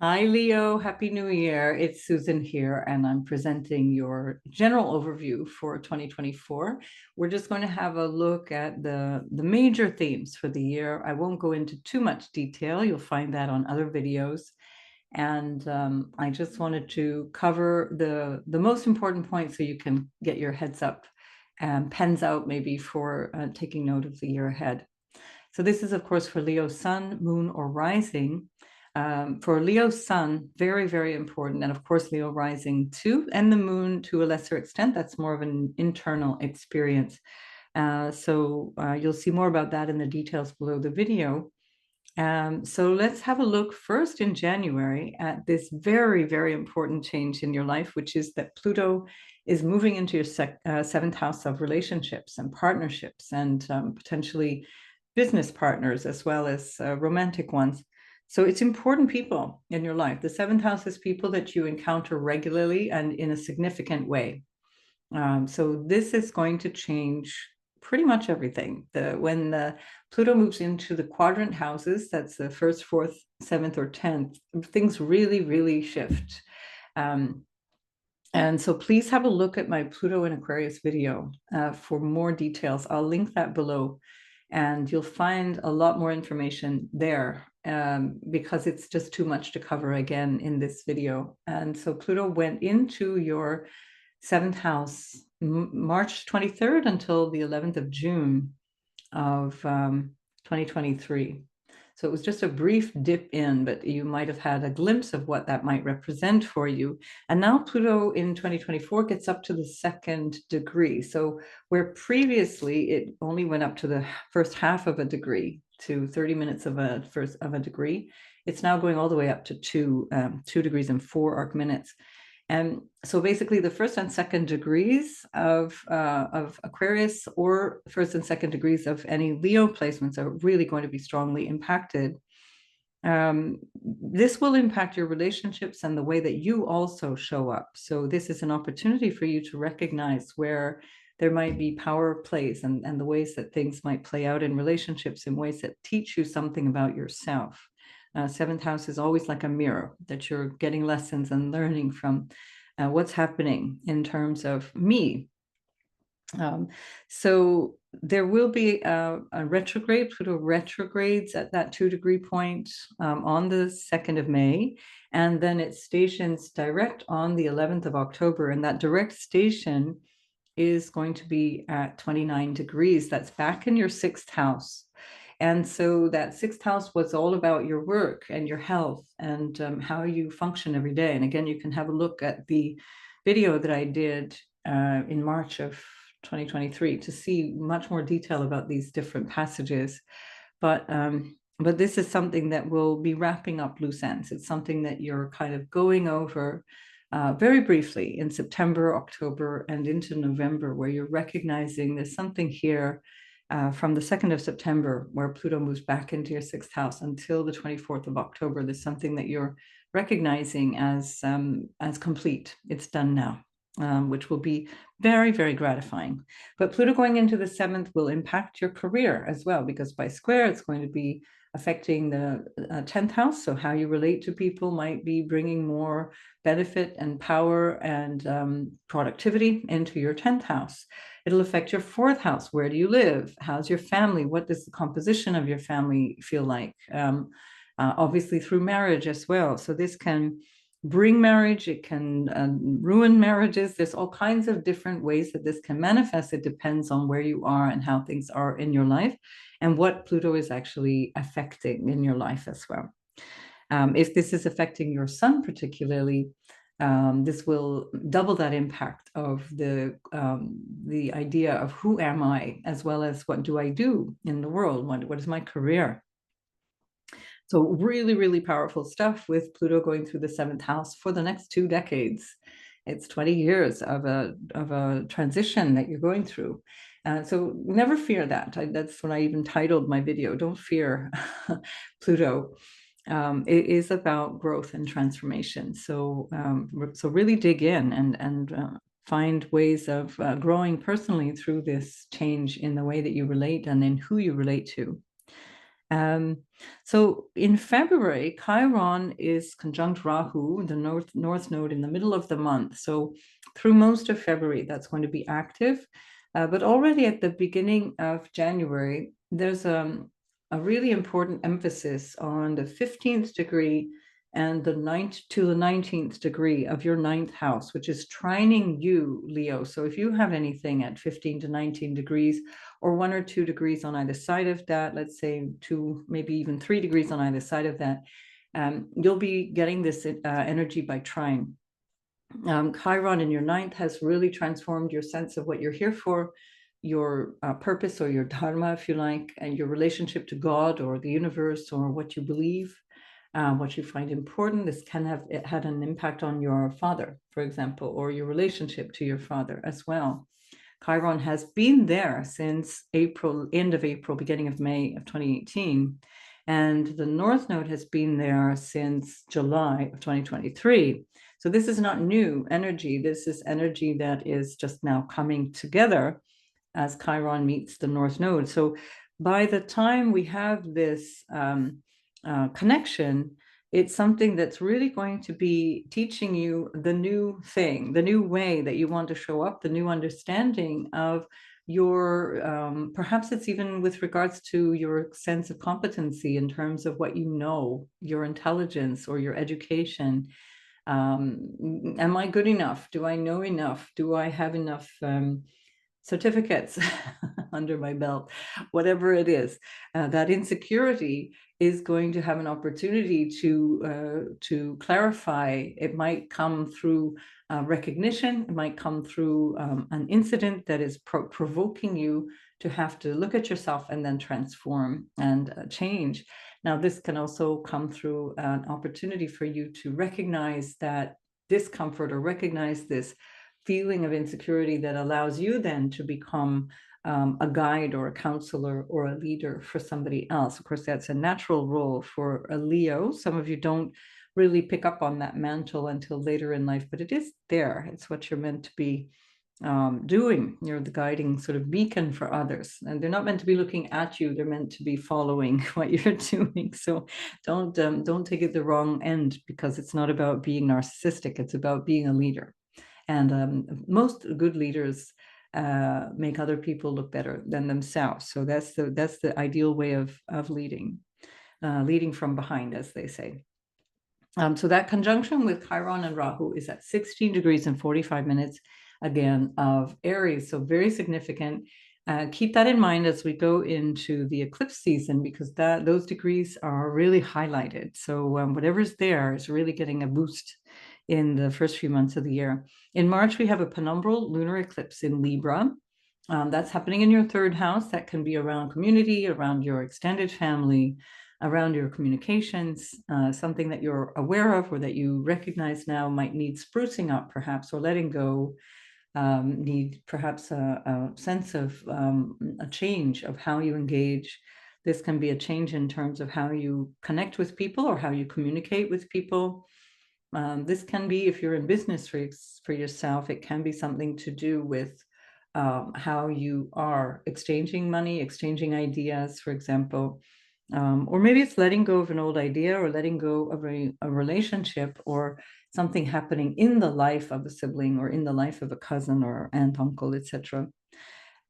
Hi, Leo. Happy New Year. It's Susan here, and I'm presenting your general overview for 2024. We're just going to have a look at the major themes for the year. I won't go into too much detail. You'll find that on other videos. And I just wanted to cover the most important points so you can get your heads up and pens out maybe for taking note of the year ahead. So this is, of course, for Leo sun, moon, or rising. For Leo sun, very, very important. And of course, Leo rising too, and the moon to a lesser extent. That's more of an internal experience. So you'll see more about that in the details below the video. So let's have a look first in January at this very, very important change in your life, which is that Pluto is moving into your seventh house of relationships and partnerships and potentially business partners as well as romantic ones. So it's important people in your life. The seventh house is people that you encounter regularly and in a significant way. So this is going to change pretty much everything. When the Pluto moves into the quadrant houses, that's the first, fourth, seventh, or 10th, things really, really shift. And so please have a look at my Pluto in Aquarius video for more details. I'll link that below, and you'll find a lot more information there because it's just too much to cover again in this video. And so Pluto went into your seventh house March 23rd until the 11th of June of 2023. So it was just a brief dip in, but you might have had a glimpse of what that might represent for you. And now Pluto in 2024 gets up to the second degree. So where previously it only went up to the first half of a degree, to 30 minutes of a degree, it's now going all the way up to 2 degrees and 4 arc minutes. And so basically the first and second degrees of Aquarius or first and second degrees of any Leo placements are really going to be strongly impacted. This will impact your relationships and the way that you also show up. So this is an opportunity for you to recognize where there might be power plays and the ways that things might play out in relationships in ways that teach you something about yourself. Seventh house is always like a mirror that you're getting lessons and learning from what's happening in terms of me. So there will be a retrograde. Pluto retrogrades at that 2 degree point on the 2nd of May, and then it stations direct on the 11th of October, and that direct station is going to be at 29 degrees. That's back in your sixth house. And so that sixth house was all about your work and your health and how you function every day. And again, you can have a look at the video that I did in March of 2023 to see much more detail about these different passages. But this is something that will be wrapping up loose ends. It's something that you're kind of going over very briefly in September, October, and into November, where you're recognizing there's something here from the 2nd of September, where Pluto moves back into your sixth house until the 24th of October. There's something that you're recognizing as complete. It's done now, which will be very, very gratifying. But Pluto going into the 7th will impact your career as well, because by square, it's going to be affecting the 10th house. So how you relate to people might be bringing more benefit and power and productivity into your 10th house. It'll affect your 4th house. Where do you live? How's your family? What does the composition of your family feel like? Obviously through marriage as well. So this can bring marriage, it can ruin marriages. There's all kinds of different ways that this can manifest. It depends on where you are and how things are in your life and what Pluto is actually affecting in your life as well. If this is affecting your sun particularly, this will double that impact of the idea of who am I, as well as what do I do in the world? What is my career? So really, really powerful stuff with Pluto going through the 7th house for the next 2 decades. It's 20 years of a transition that you're going through. So never fear that. That's what I even titled my video, Don't Fear Pluto. It is about growth and transformation. So really dig in and find ways of growing personally through this change in the way that you relate and in who you relate to. So in February, Chiron is conjunct Rahu, the north node, in the middle of the month. So through most of February, that's going to be active. But already at the beginning of January, there's a really important emphasis on the 15th degree and the 9th to the 19th degree of your 9th house, which is trining you, Leo. So if you have anything at 15 to 19 degrees, or 1 or 2 degrees on either side of that, let's say 2, maybe even 3 degrees on either side of that, you'll be getting this energy by trine. Chiron in your 9th has really transformed your sense of what you're here for, your purpose or your dharma, if you like, and your relationship to God or the universe or what you believe, what you find important. This can have had an impact on your father, for example, or your relationship to your father as well. Chiron has been there since April, end of April, beginning of May of 2018. And the North Node has been there since July of 2023. So this is not new energy. This is energy that is just now coming together as Chiron meets the North Node. So by the time we have this connection, it's something that's really going to be teaching you the new thing, the new way that you want to show up, the new understanding of your, perhaps it's even with regards to your sense of competency in terms of what you know, your intelligence or your education. Am I good enough? Do I know enough? Do I have enough certificates under my belt? Whatever it is, that insecurity is going to have an opportunity to clarify. It might come through recognition. It might come through an incident that is provoking you to have to look at yourself and then transform and change. Now, this can also come through an opportunity for you to recognize that discomfort or recognize this feeling of insecurity that allows you then to become a guide or a counselor or a leader for somebody else. Of course, that's a natural role for a Leo. Some of you don't really pick up on that mantle until later in life, but it is there. It's what you're meant to be doing. You're the guiding sort of beacon for others, and they're not meant to be looking at you. They're meant to be following what you're doing. So don't take it the wrong end, because it's not about being narcissistic. It's about being a leader. And most good leaders make other people look better than themselves. So that's the ideal way of leading, leading from behind, as they say. So that conjunction with Chiron and Rahu is at 16 degrees and 45 minutes, again, of Aries. So very significant. Keep that in mind as we go into the eclipse season, because those degrees are really highlighted. So whatever's there is really getting a boost in the first few months of the year. In March, we have a penumbral lunar eclipse in Libra. That's happening in your 3rd house. That can be around community, around your extended family, around your communications, something that you're aware of or that you recognize now might need sprucing up, perhaps, or letting go, need perhaps a sense of a change of how you engage. This can be a change in terms of how you connect with people or how you communicate with people. This can be, if you're in business for yourself, it can be something to do with how you are exchanging money, exchanging ideas, for example. Or maybe it's letting go of an old idea, or letting go of a relationship, or something happening in the life of a sibling, or in the life of a cousin or aunt, uncle, etc.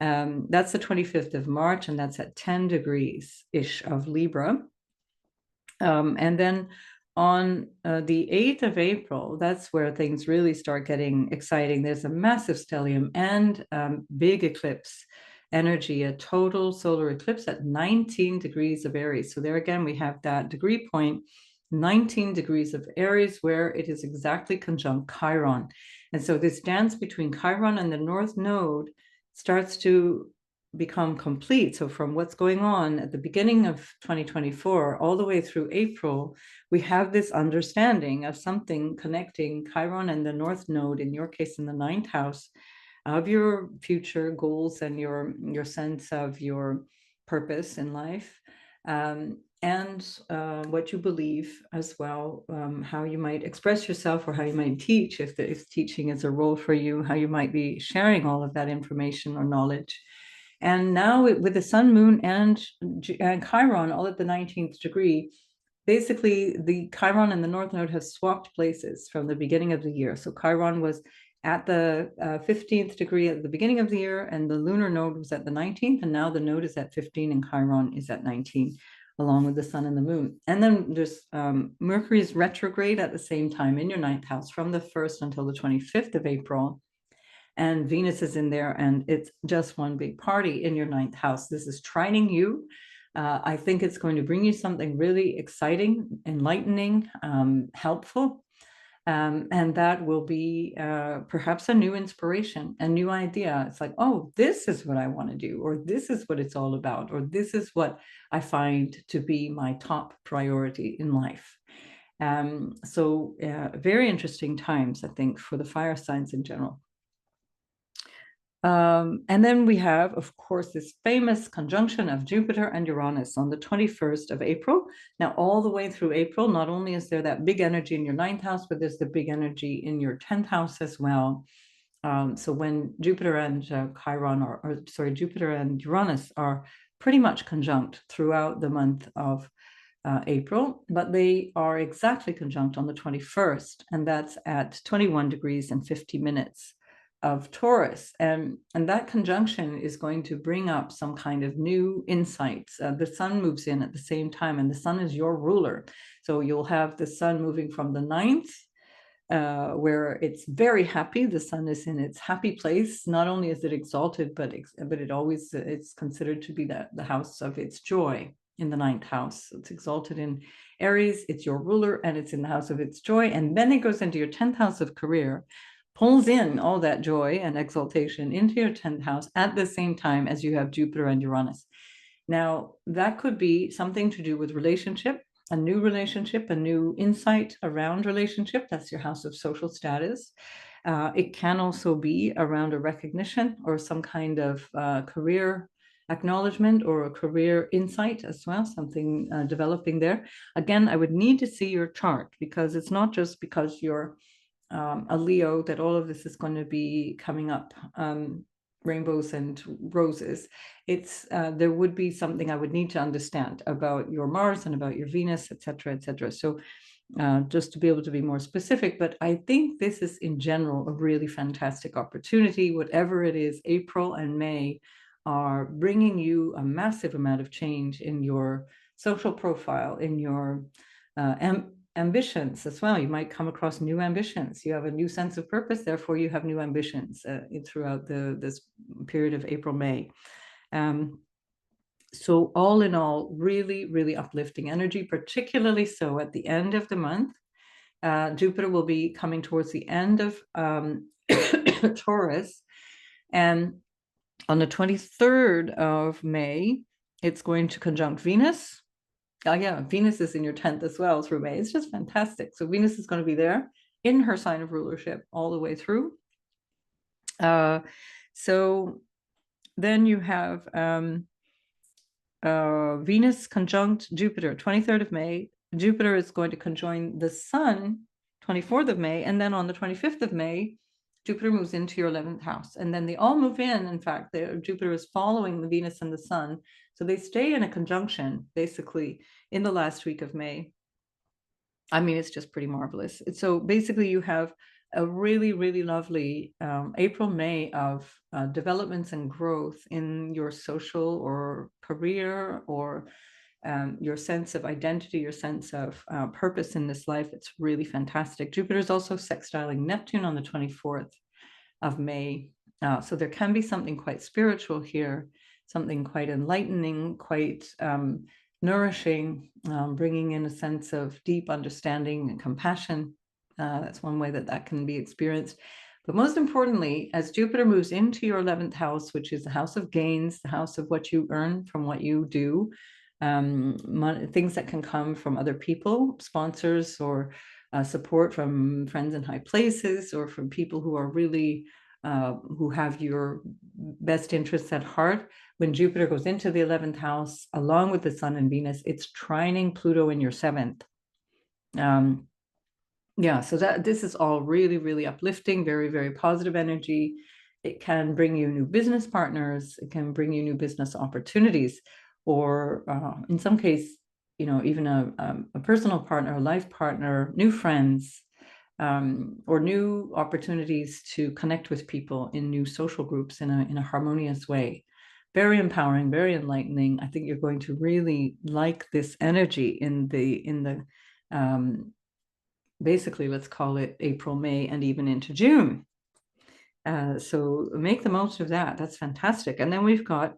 That's the 25th of March, and that's at 10 degrees-ish of Libra. And then on the 8th of April, that's where things really start getting exciting. There's a massive stellium and big eclipse energy, a total solar eclipse at 19 degrees of Aries. So there again, we have that degree point, 19 degrees of Aries, where it is exactly conjunct Chiron. And so this dance between Chiron and the North Node starts to become complete. So from what's going on at the beginning of 2024 all the way through April, we have this understanding of something connecting Chiron and the North Node, in your case in the 9th house, of your future goals and your sense of your purpose in life, and what you believe as well, how you might express yourself, or how you might teach, if teaching is a role for you, how you might be sharing all of that information or knowledge. And now with the sun, moon, and Chiron all at the 19th degree, basically the Chiron and the North Node have swapped places from the beginning of the year. So Chiron was at the 15th degree at the beginning of the year, and the lunar node was at the 19th, and now the node is at 15 and Chiron is at 19, along with the sun and the moon. And then there's Mercury's retrograde at the same time in your 9th house from the 1st until the 25th of April. And Venus is in there, and it's just one big party in your 9th house. This is trining you. I think it's going to bring you something really exciting, enlightening, helpful. And that will be perhaps a new inspiration, a new idea. It's like, oh, this is what I want to do, or this is what it's all about, or this is what I find to be my top priority in life. So very interesting times, I think, for the fire signs in general. And then we have, of course, this famous conjunction of Jupiter and Uranus on the 21st of April. Now, all the way through April, not only is there that big energy in your 9th house, but there's the big energy in your 10th house as well. So when Jupiter and Jupiter and Uranus are pretty much conjunct throughout the month of April, but they are exactly conjunct on the 21st, and that's at 21 degrees and 50 minutes of Taurus. And that conjunction is going to bring up some kind of new insights. The sun moves in at the same time, and the sun is your ruler. So you'll have the sun moving from the 9th, where it's very happy. The sun is in its happy place. Not only is it exalted, but it's considered to be the house of its joy in the 9th house. It's exalted in Aries, it's your ruler, and it's in the house of its joy. And then it goes into your 10th house of career, pulls in all that joy and exaltation into your 10th house at the same time as you have Jupiter and Uranus. Now, that could be something to do with relationship, a new insight around relationship. That's your house of social status. It can also be around a recognition or some kind of career acknowledgement or a career insight as well, something developing there. Again, I would need to see your chart, because it's not just because you're a Leo that all of this is going to be coming up, rainbows and roses. It's there would be something I would need to understand about your Mars and about your Venus, etc., etc. So just to be able to be more specific, but I think this is in general a really fantastic opportunity. Whatever it is, April and May are bringing you a massive amount of change in your social profile, in your ambitions as well. You might come across new ambitions. You have a new sense of purpose, therefore you have new ambitions throughout this period of April, May. So all in all, really, really uplifting energy, particularly so at the end of the month. Jupiter will be coming towards the end of Taurus, and on the 23rd of May, it's going to conjunct Venus. Oh yeah, Venus is in your 10th as well through May. It's just fantastic. So Venus is going to be there in her sign of rulership all the way through. So then you have Venus conjunct Jupiter, 23rd of May. Jupiter is going to conjoin the sun, 24th of May. And then on the 25th of May, Jupiter moves into your 11th house. And then they all move in fact, Jupiter is following the Venus and the sun. So they stay in a conjunction, basically, in the last week of May. I mean, it's just pretty marvelous. So basically, you have a really, really lovely April, May of developments and growth in your social or career, or your sense of identity, your sense of purpose in this life. It's really fantastic. Jupiter is also sextiling Neptune on the 24th of May. So there can be something quite spiritual here, something quite enlightening, quite nourishing, bringing in a sense of deep understanding and compassion. That's one way that can be experienced. But most importantly, as Jupiter moves into your 11th house, which is the house of gains, the house of what you earn from what you do, things that can come from other people, sponsors, or support from friends in high places, or from people who are really who have your best interests at heart. When Jupiter goes into the 11th house, along with the Sun and Venus, it's trining Pluto in your 7th. Yeah, so this is all really, really uplifting, very, very positive energy. It can bring you new business partners. It can bring you new business opportunities, or in some case, even a personal partner, a life partner, new friends, or new opportunities to connect with people in new social groups in a harmonious way. Very empowering, very enlightening. I think you're going to really like this energy in the basically, let's call it April, May, and even into June. So make the most of that. That's fantastic. And then we've got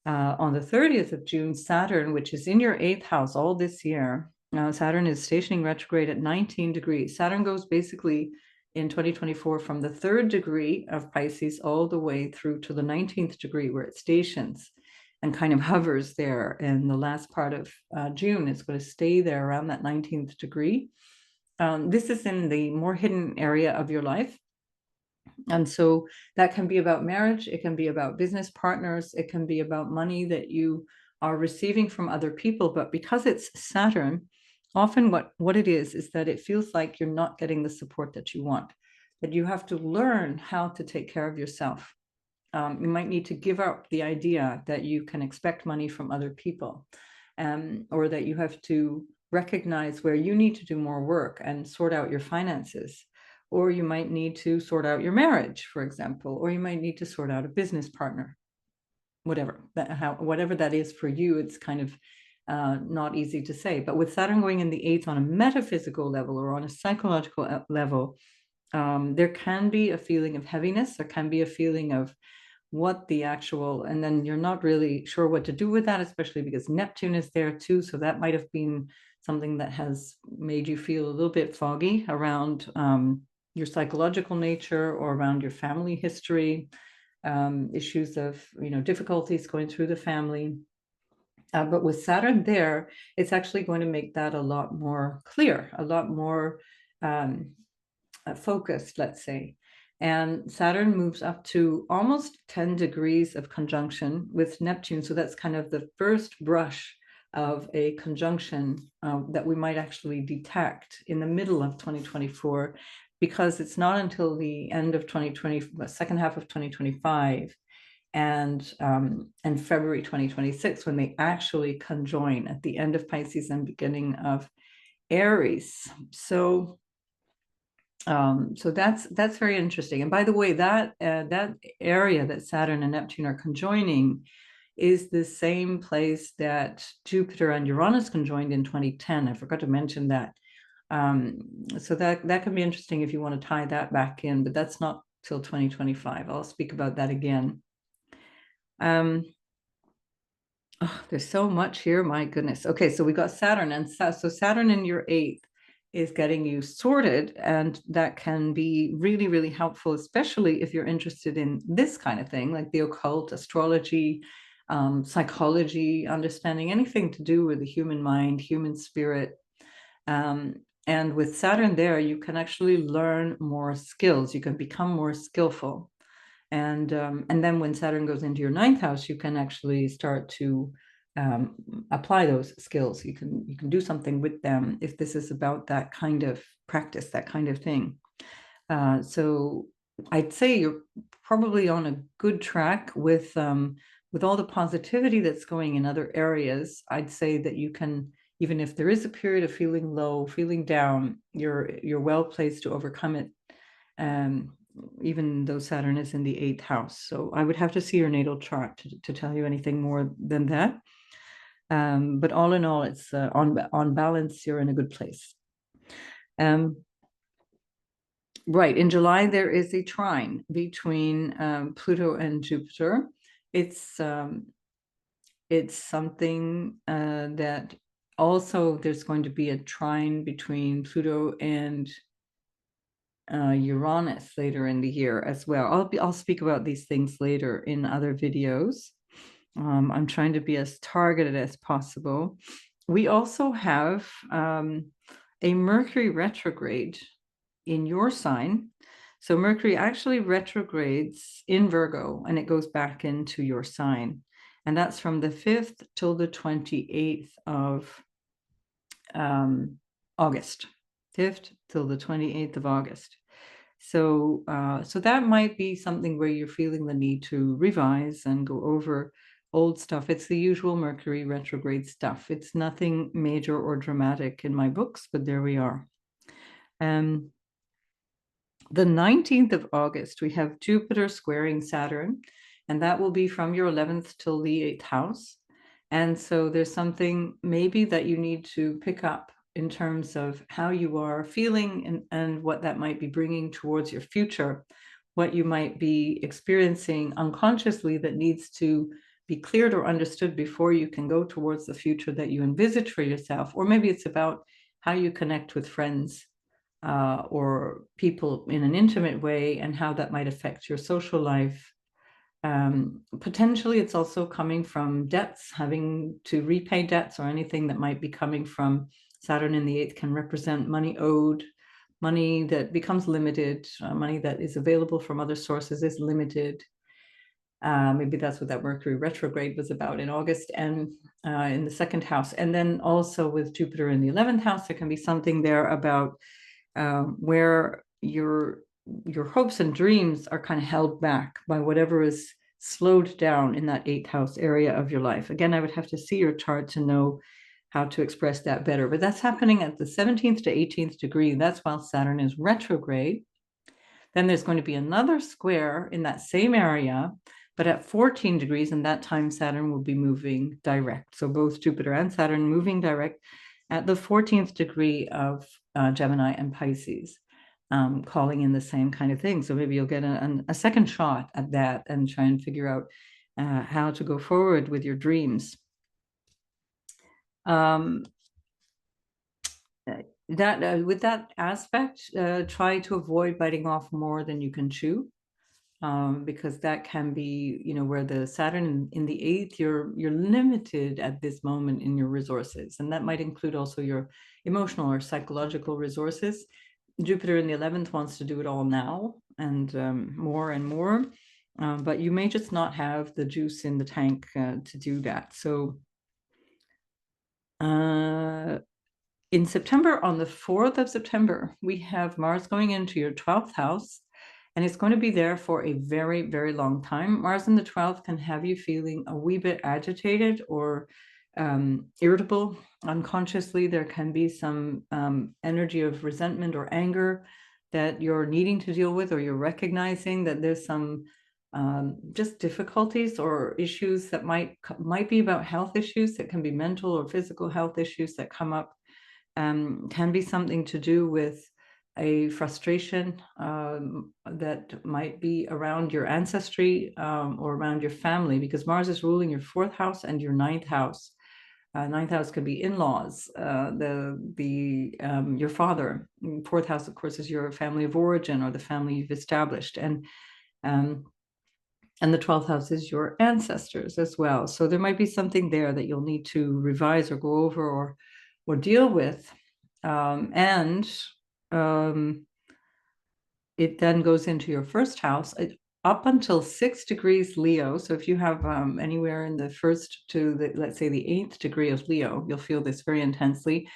on the 30th of June, Saturn, which is in your 8th house all this year. Saturn is stationing retrograde at 19 degrees. Saturn goes basically in 2024 from the 3rd degree of Pisces all the way through to the 19th degree where it stations and kind of hovers there. And the last part of June, it's going to stay there around that 19th degree. This is in the more hidden area of your life. And so that can be about marriage, it can be about business partners, it can be about money that you are receiving from other people. But because it's Saturn, often what it is that it feels like you're not getting the support that you want, that you have to learn how to take care of yourself. You might need to give up the idea that you can expect money from other people, or that you have to recognize where you need to do more work and sort out your finances. Or you might need to sort out your marriage, for example, or you might need to sort out a business partner, whatever that is for you. It's kind of not easy to say. But with Saturn going in the 8th on a metaphysical level or on a psychological level, there can be a feeling of heaviness. There can be a feeling of what the actual, and then you're not really sure what to do with that, especially because Neptune is there too. So that might have been something that has made you feel a little bit foggy around your psychological nature or around your family history, issues of, difficulties going through the family. But with Saturn there, it's actually going to make that a lot more clear, a lot more focused, let's say. And Saturn moves up to almost 10 degrees of conjunction with Neptune. So that's kind of the first brush of a conjunction that we might actually detect in the middle of 2024, because it's not until the end of 2020, second half of 2025, and February 2026 when they actually conjoin at the end of Pisces and beginning of Aries. So that's very interesting. And by the way, that area that Saturn and Neptune are conjoining is the same place that Jupiter and Uranus conjoined in 2010. I forgot to mention that. So that can be interesting if you want to tie that back in, but that's not till 2025. I'll speak about that again. There's so much here, my goodness. Okay, so we got Saturn, and so Saturn in your 8th is getting you sorted, and that can be really, really helpful, especially if you're interested in this kind of thing, like the occult, astrology, psychology, understanding anything to do with the human mind, human spirit. And with Saturn there, you can actually learn more skills. You can become more skillful. And then when Saturn goes into your 9th house, you can actually start to apply those skills. You can do something with them if this is about that kind of practice, that kind of thing. So I'd say you're probably on a good track with all the positivity that's going in other areas. I'd say that you can, even if there is a period of feeling low, feeling down, you're well placed to overcome it. Even though Saturn is in the 8th house. So I would have to see your natal chart to tell you anything more than that. But all in all, it's on balance, you're in a good place. Right, in July, there is a trine between Pluto and Jupiter. It's something that also there's going to be a trine between Pluto and Uranus later in the year as well. I'll speak about these things later in other videos. I'm trying to be as targeted as possible. We also have a Mercury retrograde in your sign. So Mercury actually retrogrades in Virgo and it goes back into your sign. And that's from the 5th till the 28th of August. 5th till the 28th of August. So, so that might be something where you're feeling the need to revise and go over old stuff. It's the usual Mercury retrograde stuff. It's nothing major or dramatic in my books, but there we are. The 19th of August, we have Jupiter squaring Saturn, and that will be from your 11th till the 8th house. And so there's something maybe that you need to pick up in terms of how you are feeling and what that might be bringing towards your future, what you might be experiencing unconsciously that needs to be cleared or understood before you can go towards the future that you envisage for yourself. Or maybe it's about how you connect with friends or people in an intimate way and how that might affect your social life. Potentially, it's also coming from debts, having to repay debts, or anything that might be coming from Saturn in the 8th can represent money owed, money that becomes limited, money that is available from other sources is limited. Maybe that's what that Mercury retrograde was about in August and in the 2nd house. And then also with Jupiter in the 11th house, there can be something there about where your hopes and dreams are kind of held back by whatever is slowed down in that 8th house area of your life. Again, I would have to see your chart to know how to express that better, but that's happening at the 17th to 18th degree. That's while Saturn is retrograde. Then there's going to be another square in that same area, but at 14 degrees, and that time Saturn will be moving direct. So both Jupiter and Saturn moving direct at the 14th degree of Gemini and Pisces, calling in the same kind of thing. So maybe you'll get a second shot at that and try and figure out how to go forward with your dreams. With that aspect, try to avoid biting off more than you can chew. Because that can be, where the Saturn in the 8th, you're limited at this moment in your resources, and that might include also your emotional or psychological resources. Jupiter in the 11th wants to do it all now and more and more, but you may just not have the juice in the tank to do that. So in September, on the 4th of September, we have Mars going into your 12th house. And it's going to be there for a very, very long time. Mars in the 12th can have you feeling a wee bit agitated or irritable. Unconsciously, there can be some energy of resentment or anger that you're needing to deal with, or you're recognizing that there's some just difficulties or issues that might be about health issues, that can be mental or physical health issues that come up. Can be something to do with a frustration that might be around your ancestry or around your family, because Mars is ruling your 4th house and your 9th house. 9th house could be in-laws, your father. 4th house, of course, is your family of origin or the family you've established, and the 12th house is your ancestors as well. So there might be something there that you'll need to revise or go over or deal with, it then goes into your 1st house up until 6 degrees Leo. So if you have anywhere in the 1st to let's say the 8th degree of Leo, you'll feel this very intensely.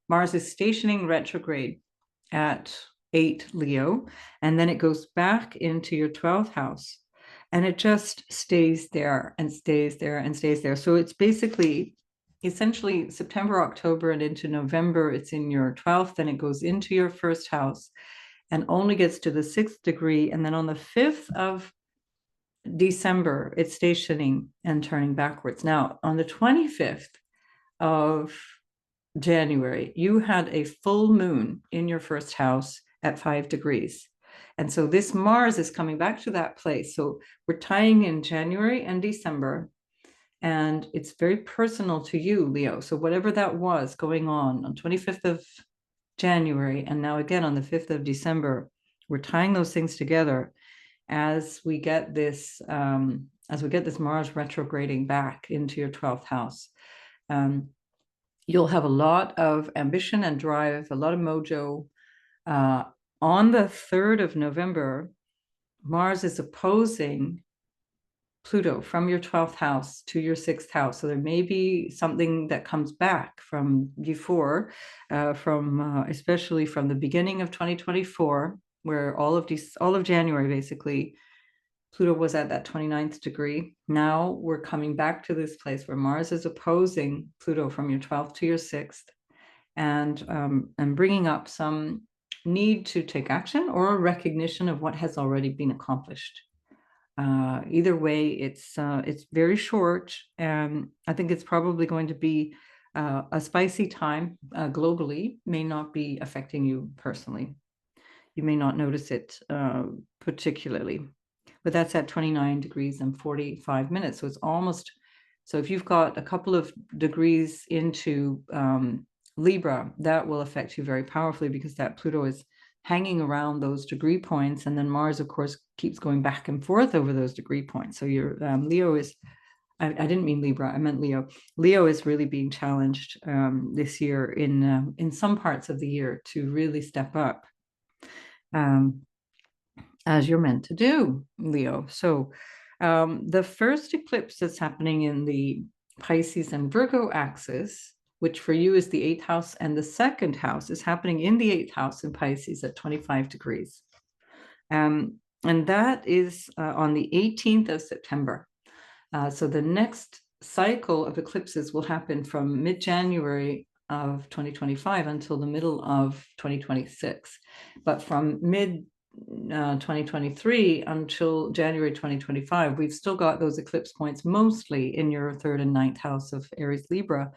Mars is stationing retrograde at 8 Leo, and then it goes back into your 12th house, and it just stays there and stays there and stays there. So it's basically essentially September, October, and into November, it's in your 12th, then it goes into your 1st house and only gets to the 6th degree. And then on the 5th of December, it's stationing and turning backwards. Now, on the 25th of January, you had a full moon in your 1st house at 5 degrees. And so this Mars is coming back to that place. So we're tying in January and December, and it's very personal to you, Leo. So whatever that was going on 25th of January, and now again on the 5th of December, we're tying those things together as we get this Mars retrograding back into your 12th house. You'll have a lot of ambition and drive, a lot of mojo. On the 3rd of November, Mars is opposing Pluto from your 12th house to your 6th house. So there may be something that comes back from before, especially from the beginning of 2024, where all of January, basically, Pluto was at that 29th degree. Now we're coming back to this place where Mars is opposing Pluto from your 12th to your 6th, and bringing up some need to take action or a recognition of what has already been accomplished. Either way, it's very short, and I think it's probably going to be a spicy time globally. May not be affecting you personally. You may not notice it particularly, but that's at 29 degrees and 45 minutes. So it's almost, so if you've got a couple of degrees into Libra, that will affect you very powerfully, because that Pluto is hanging around those degree points. And then Mars, of course, keeps going back and forth over those degree points. So your Leo is, I didn't mean Libra, I meant Leo. Leo is really being challenged this year in some parts of the year to really step up, as you're meant to do, Leo. So the first eclipse that's happening in the Pisces and Virgo axis, which for you is the 8th house, and the 2nd house is happening in the 8th house in Pisces at 25 degrees. And that is on the 18th of September. So the next cycle of eclipses will happen from mid-January of 2025 until the middle of 2026. But from mid 2023 until January 2025, we've still got those eclipse points mostly in your 3rd and 9th house of Aries Libra.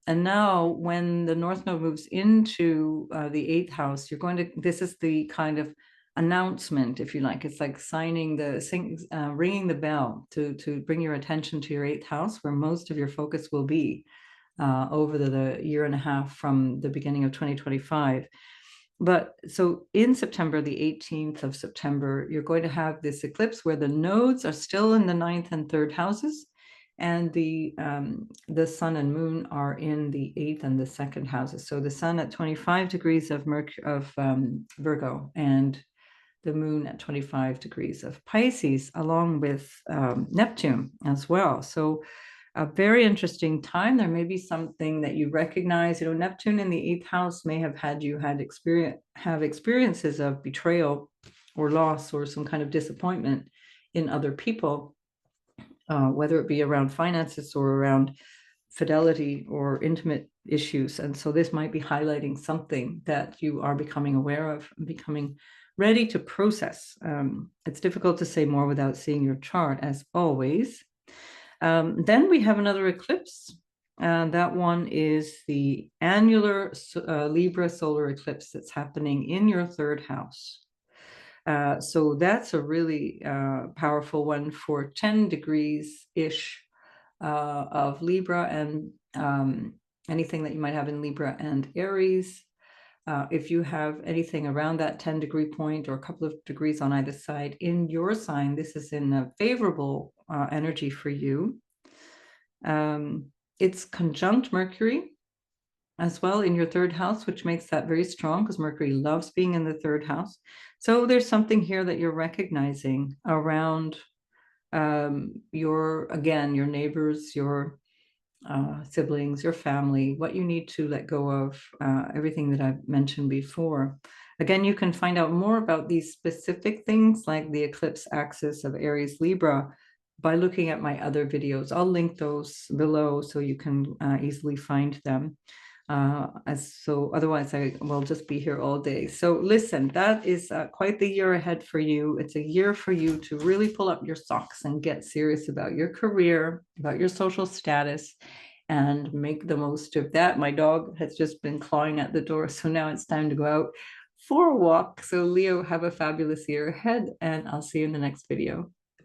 And now when the North Node moves into the 8th house, you're going to, this is the kind of announcement, if you like. It's like ringing the bell to bring your attention to your 8th house, where most of your focus will be over the year and a half from the beginning of 2025. But so in September, the 18th of September, you're going to have this eclipse where the nodes are still in the 9th and 3rd houses, and the sun and moon are in the 8th and the 2nd houses. So the sun at 25 degrees of Virgo, and the moon at 25 degrees of Pisces, along with Neptune as well. So a very interesting time. There may be something that you recognize. You know, Neptune in the 8th house may have have experiences of betrayal or loss or some kind of disappointment in other people, whether it be around finances or around fidelity or intimate issues. And so this might be highlighting something that you are becoming aware of, becoming ready to process. It's difficult to say more without seeing your chart, as always. Then we have another eclipse. That one is the annular Libra solar eclipse that's happening in your 3rd house. So that's a really powerful one for 10 degrees-ish of Libra, and anything that you might have in Libra and Aries. If you have anything around that 10-degree point or a couple of degrees on either side in your sign, this is in a favorable energy for you. It's conjunct Mercury as well in your 3rd house, which makes that very strong, because Mercury loves being in the 3rd house. So there's something here that you're recognizing around your neighbors, your siblings, your family, what you need to let go of, everything that I've mentioned before. Again, you can find out more about these specific things, like the eclipse axis of Aries Libra, by looking at my other videos. I'll link those below so you can easily find them. So otherwise I will just be here all day. So listen, that is quite the year ahead for you. It's a year for you to really pull up your socks and get serious about your career, about your social status, and make the most of that. My dog has just been clawing at the door, so now it's time to go out for a walk. So Leo, have a fabulous year ahead, and I'll see you in the next video.